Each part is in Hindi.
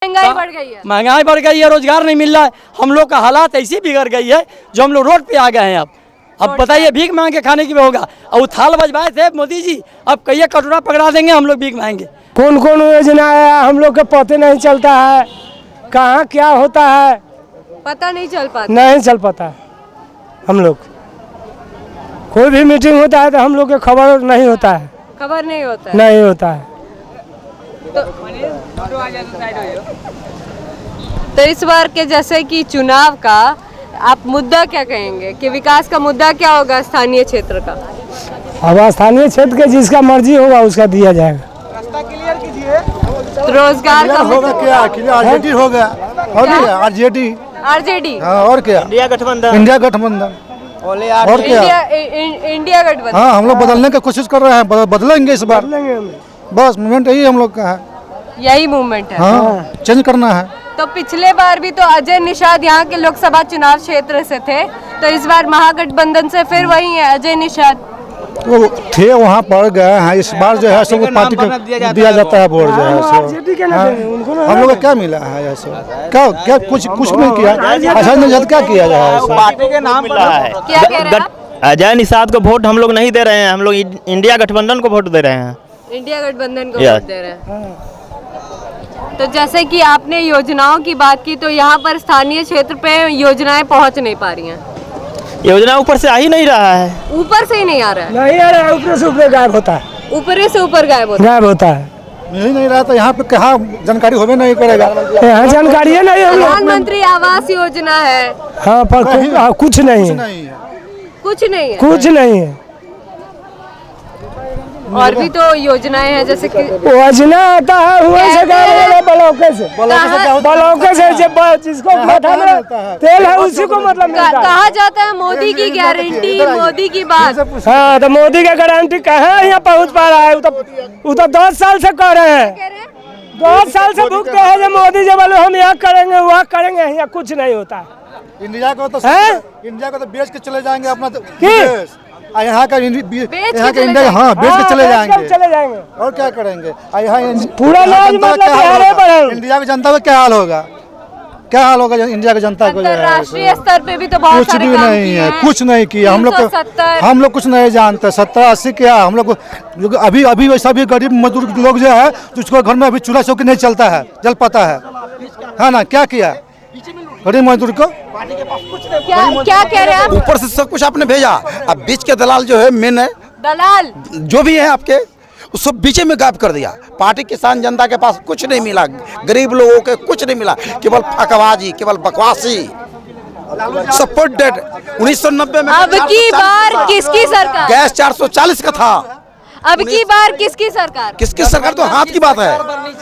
महंगाई बढ़ गई है, महंगाई बढ़ गई है, रोजगार नहीं मिल रहा है। हम लोग का हालात ऐसी बिगड़ गई है जो हम लोग रोड पे आ गए हैं। अब बताइए भीख मांग के खाने की भी होगा। और थाल बजवाए थे मोदी जी, अब कहिए कटोरा पकड़ा देंगे, हम लोग भीख मांगेंगे। कौन कौन योजना है हम लोग के पता नहीं चलता है, कहाँ क्या होता है पता नहीं चल पाता। नहीं चल पाता है। हम लोग कोई भी मीटिंग होता है तो हम लोग के खबर नहीं होता है, खबर नहीं होता है। नहीं होता है। तो इस बार के जैसे कि चुनाव का आप मुद्दा क्या कहेंगे कि विकास का मुद्दा क्या होगा स्थानीय क्षेत्र का? अब स्थानीय क्षेत्र के जिसका मर्जी होगा उसका दिया जाएगा। तो रोजगार का होगा क्या? आरजेडी होगा और क्या? आरजेडी और क्या? इंडिया गठबंधन और क्या? इंडिया गठबंधन। हाँ, हम लोग बदलने की कोशिश कर रहे हैं, बदलेंगे इस बार। बस मूवमेंट यही हम लोग का है, यही मूवमेंट है। हाँ, चेंज करना है। तो पिछले बार भी तो अजय निषाद यहाँ के लोकसभा चुनाव क्षेत्र से थे, तो इस बार महागठबंधन से फिर वही है अजय निषाद। वो थे वहाँ पर गए हैं, इस बार जो है सब पार्टी को दिया जाता है वोट जो है सो। हम लोग को क्या मिला है ऐसे? क्या कुछ नहीं किया। अच्छा निषाद क्या किया जाए? पार्टी के नाम पर है। क्या कह रहे हैं आप? अजय निषाद को वोट हम लोग नहीं दे रहे हैं, हम लोग इंडिया गठबंधन को वोट दे रहे हैं। इंडिया गठबंधन को वोट दे रहे हैं। तो जैसे कि आपने योजनाओं की बात की, तो यहाँ पर स्थानीय क्षेत्र पे योजनाएं पहुँच नहीं पा रही हैं। योजना ऊपर से आ ही नहीं रहा है, ऊपर से ही नहीं आ रहा है, नहीं आ रहा है, ऊपर से ऊपर गायब होता है, ऊपर से ऊपर गायब होता है। गायब होता है। यही नहीं रहा तो यहाँ पे कहाँ जानकारी होवे नहीं करेगा। यहाँ जानकारी है नहीं। प्रधानमंत्री आवास योजना है, हाँ पर कुछ नहीं है, कुछ नहीं है। कुछ नहीं है। और भी तो योजनाएं हैं जैसे कि योजना आता है हुए से ब्लॉके से जब जिसको माथा में तेल है उसी को मतलब मिलता है। कहा जाता है मोदी की गारंटी, मोदी की बात। हाँ तो मोदी का गारंटी कहाँ यहाँ पहुँच पा रहा है? वो तो 10 साल से कर रहे हैं, 10 साल से भुगते हैं जो मोदी जी बोले हम यहाँ करेंगे वहाँ करेंगे, यहाँ कुछ नहीं होता। इंडिया को तो बेच के चले जाएंगे अपना यहाँ का इंडिया, हाँ बेच के चले जाएंगे और क्या करेंगे? यहाँ पूरा इंडिया की जनता का क्या हाल होगा? क्या हाल होगा इंडिया की जनता को? राष्ट्रीय स्तर पे भी तो बहुत कुछ भी नहीं है, कुछ नहीं किया। हम लोग कुछ नहीं जानते। 70-80 क्या हम लोग अभी वैसा भी गरीब मजदूर लोग जो है जिसको घर में अभी चूल्हा चौकी नहीं चलता है, जल पाता है ना? क्या किया गरीब मजदूर को? क्या कह रहे हैं आप? ऊपर से सब कुछ आपने भेजा, अब बीच के दलाल जो है मेन है, दलाल जो भी है आपके उस सब बीचे में गायब कर दिया। पार्टी किसान जनता के पास कुछ नहीं मिला, गरीब लोगों के कुछ नहीं मिला, केवल फकवाजी, केवल बकवासी, सपोर्ट डेट। 1990 में अब की बार किसकी सरकार? गैस 440 का था। अब की बार किसकी सरकार? किसकी सरकार? तो हाथ की बात है,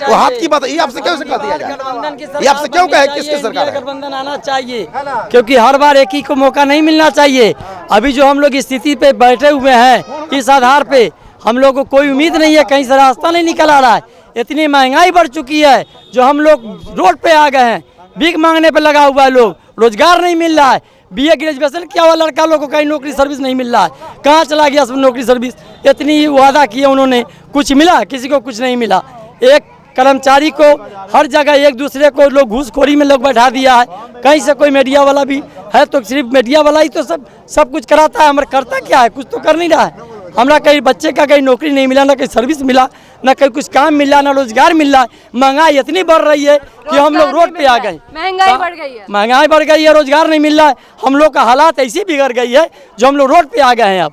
वो हाथ की बात है। ये आपसे क्यों कह दिया जाए? ये आपसे क्यों कहे किसकी सरकार है? गठबंधन आना चाहिए, क्योंकि हर बार एक ही को मौका नहीं मिलना चाहिए। अभी जो हम लोग स्थिति पे बैठे हुए हैं, इस आधार पे हम लोग को कोई उम्मीद नहीं है, कहीं से रास्ता नहीं निकल आ रहा है। इतनी महंगाई बढ़ चुकी है जो हम लोग रोड पे आ गए हैं, भीख मांगने पे लगा हुआ है लोग, रोजगार नहीं मिल रहा है। BA ग्रेजुएशन किया हुआ लड़का लोग को कहीं नौकरी सर्विस नहीं मिल रहा है, कहाँ चला गया सब नौकरी सर्विस? इतनी वादा किए उन्होंने, कुछ मिला? किसी को कुछ नहीं मिला। एक कर्मचारी को हर जगह एक दूसरे को लोग घूसखोरी में लोग बैठा दिया है। कहीं से कोई मीडिया वाला भी है तो सिर्फ मीडिया वाला ही तो सब कुछ कराता है, हमारा करता क्या है? कुछ तो कर नहीं रहा है। हमारा कहीं बच्चे का कहीं नौकरी नहीं मिला, ना कहीं सर्विस मिला, ना कहीं कुछ काम मिला, ना रोजगार मिल रहा है। महंगाई इतनी बढ़ रही है कि हम लोग रोड पे आ गए। महंगाई बढ़ गई है, महंगाई बढ़ गई है, रोजगार नहीं मिल रहा है। हम लोग का हालात ऐसी बिगड़ गई है जो हम लोग रोड पे आ गए हैं।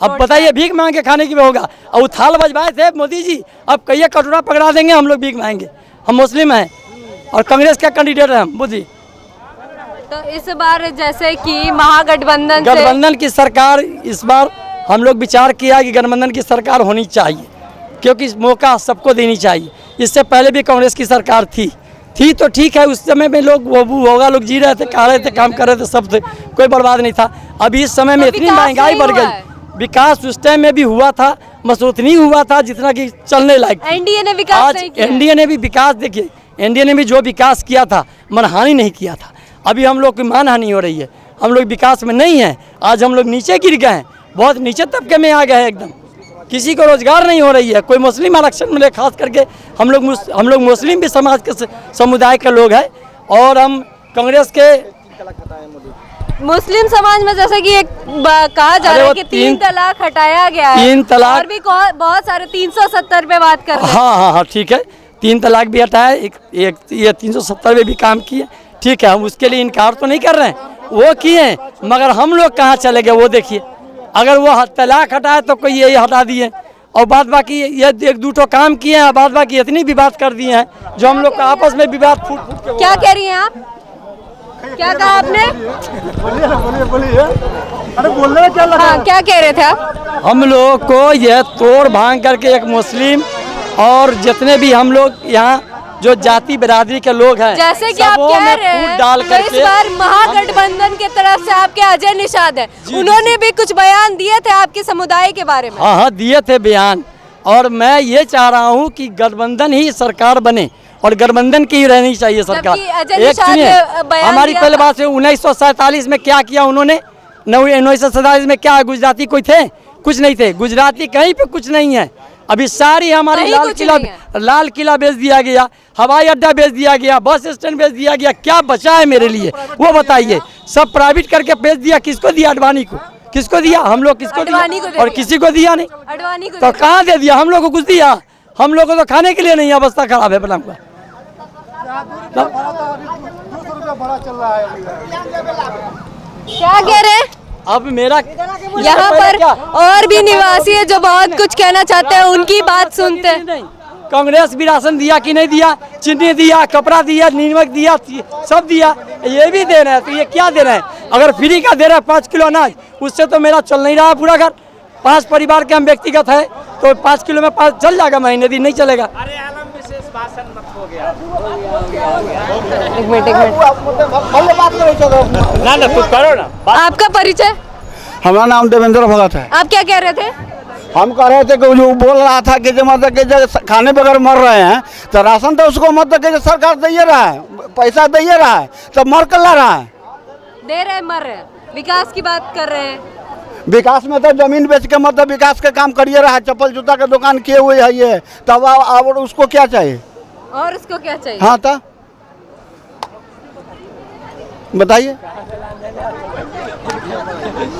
अब बताइए भीख मांग के खाने की भी होगा। और थाल बजवाए थे मोदी जी, अब कहिए कटोरा पकड़ा देंगे, हम लोग भीख मांगेंगे। हम मुस्लिम हैं और कांग्रेस का कैंडिडेट है हम बुद्धि। तो इस बार जैसे कि गठबंधन की सरकार, इस बार हम लोग विचार किया कि गठबंधन की सरकार होनी चाहिए, क्योंकि मौका सबको देनी चाहिए। इससे पहले भी कांग्रेस की सरकार थी तो ठीक है, उस समय में लोग होगा लोग जी रहे थे, खा रहे थे, काम कर रहे थे, सब थे, कोई बर्बाद नहीं था। अभी इस समय में इतनी महंगाई बढ़ गई, विकास उस टाइम में भी हुआ था, मसरूत नहीं हुआ था जितना कि चलने लायक। एनडीए ने विकास नहीं किया। एनडीए ने भी विकास, देखिए एनडीए ने भी जो विकास किया था मनहानि नहीं किया था। अभी हम लोग की मानहानि हो रही है, हम लोग विकास में नहीं है। आज हम लोग नीचे गिर गए हैं, बहुत नीचे तबके में आ गए हैं एकदम। किसी को रोजगार नहीं हो रही है। कोई मुस्लिम आरक्षण मिले, खास करके हम लोग मुस्लिम भी समाज के समुदाय के लोग हैं और हम कांग्रेस के मुस्लिम समाज में जैसे कि एक कहा जा रहा है कि 3 तलाक हटाया गया है, 3 तलाक और भी बहुत सारे 370 पे बात कर रहे हैं। हाँ, ठीक है, 3 तलाक भी हटाया, एक ये 370 में भी काम किए, ठीक है, हम उसके लिए इनकार तो नहीं कर रहे हैं, वो किए, मगर हम लोग कहाँ चले गए वो देखिए। अगर वो तलाक हटाए तो कोई ये हटा दिए, और बाद बाकी ये 1-2 काम किए हैं, बाद बाकी इतनी विवाद कर दिए हैं जो हम लोग का आपस में विवाद फूट के। क्या कह रही हैं आप? क्या कहा आपने? बोलिए। अरे बोलने में क्या लगा? हाँ, क्या कह रहे थे आप? हम लोग को यह तोड़ भांग करके एक मुस्लिम और जितने भी हम लोग यहाँ जो जाति बिरादरी के लोग हैं, जैसे कि आप कह रहे हैं डाल तो करके इस बार महागठबंधन की तरफ से आपके अजय निषाद है, उन्होंने भी कुछ बयान दिए थे आपके समुदाय के बारे में। हाँ, दिए थे बयान, और मैं ये चाह रहा हूँ कि गठबंधन ही सरकार बने और गठबंधन की ही रहनी चाहिए सरकार। एक सुनिए, हमारी पहले बात है 1947 में क्या किया उन्होंने, 1947 में क्या गुजराती कोई थे? कुछ नहीं थे, गुजराती कहीं पे कुछ नहीं है। अभी सारी हमारी लाल किला बेच दिया गया, हवाई अड्डा बेच दिया गया, बस स्टैंड बेच दिया गया, क्या बचा है मेरे लिए वो बताइए? सब प्राइवेट करके बेच दिया। किसको दिया? अडवाणी को। किसको दिया? हम लोग किसको दिया? और किसी को दिया नहीं, अडवाणी को तो कहाँ दे दिया? हम लोग को कुछ दिया? हम लोग को तो खाने के लिए नहीं, अवस्था खराब है बना हुआ। क्या कह रहे हैं? अब मेरा यहाँ पर और भी निवासी है जो बहुत कुछ कहना चाहते हैं, उनकी बात सुनते हैं। कांग्रेस भी राशन दिया कि नहीं दिया? चीनी दिया, कपड़ा दिया, नमक दिया, सब दिया, ये भी दे रहे हैं, तो ये क्या दे रहे हैं? अगर फ्री का दे रहे हैं 5 किलो अनाज, उससे तो मेरा चल नहीं रहा है पूरा घर। 5 परिवार के हम व्यक्तिगत है तो 5 किलो में 5 चल जाएगा, महीने दिन नहीं चलेगा। एक मिनट ना तू करो ना। आपका परिचय? हमारा नाम देवेंद्र भगत है। आप क्या कह रहे थे? हम कह रहे थे कि जो बोल रहा था कि जो मतलब कि जो खाने बगैर मर रहे हैं तो राशन तो उसको मतलब कि सरकार दे रहा है, पैसा दे रहा है, तो मर कर ला रहा है। दे रहे मर रहे, विकास की बात कर रहे हैं। विकास में तो जमीन बेच के मतलब विकास का काम करिए रहा है, चप्पल जूता का दुकान किए हुए है ये, तब अब उसको क्या चाहिए? और उसको क्या चाहिए? हाँ तो बताइए।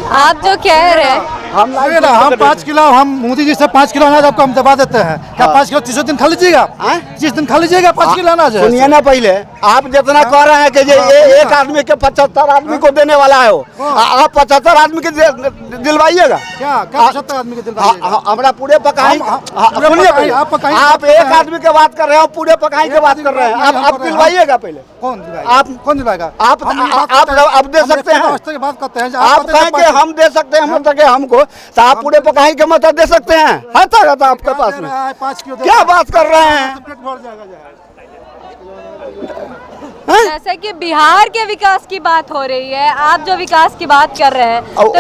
आप जो कह रहे हैं हम 5 किलो, हम मोदी जी से 5 किलो अनाज आपको हम दबा देते हैं। क्या 5 किलो 30 दिन खा लीजिएगा? 30 दिन खा लीजिएगा 5 किलो अनाज? सुनिए ना, पहले आप जितना कह रहे हैं कि ये एक आदमी के 75 आदमी को देने वाला है, आप 75 आदमी के दिलवाइएगा क्या? 75 आदमी के दिलवाइएगा? हमारा पूरे पकाई, सुनिए, आप एक आदमी के बात कर रहे हो, पूरे पकाई के बात कर रहे हैं, आप दिलवाइएगा पहले। कौन दिलवाएगा? कौन दिलवाएगा? आप दे सकते हैं, बात करते हैं, आप कहें कि हम दे सकते हैं मतलब कि हमको, तो आप पूरे पकाई के मत दे सकते हैं? है तो आपके पास में 5 किलो क्या बात कर रहे हैं? पेट भर जाएगा। जैसे कि बिहार के विकास की बात हो रही है, आप जो विकास की बात कर रहे हैं, तो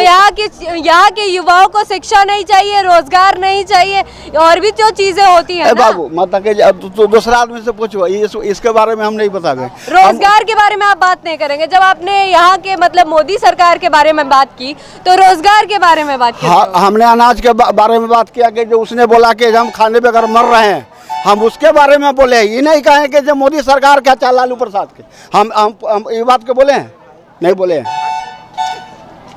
यहाँ के युवाओं को शिक्षा नहीं चाहिए, रोजगार नहीं चाहिए, और भी जो चीजें होती है ना? बाबू मतलब कि तो दूसरा आदमी से पूछो, इसके बारे में हम नहीं बता गए। रोजगार के बारे में आप बात नहीं करेंगे? जब आपने यहाँ के मतलब मोदी सरकार के बारे में बात की तो रोजगार के बारे में बात की। हमने अनाज के बारे में बात किया कि जो उसने बोला कि हम खाने बगैर मर रहे हैं, हम उसके बारे में बोले। ये नहीं कहें कि जो मोदी सरकार क्या चाल लालू प्रसाद के, हम ये बात के बोले हैं? नहीं बोले हैं।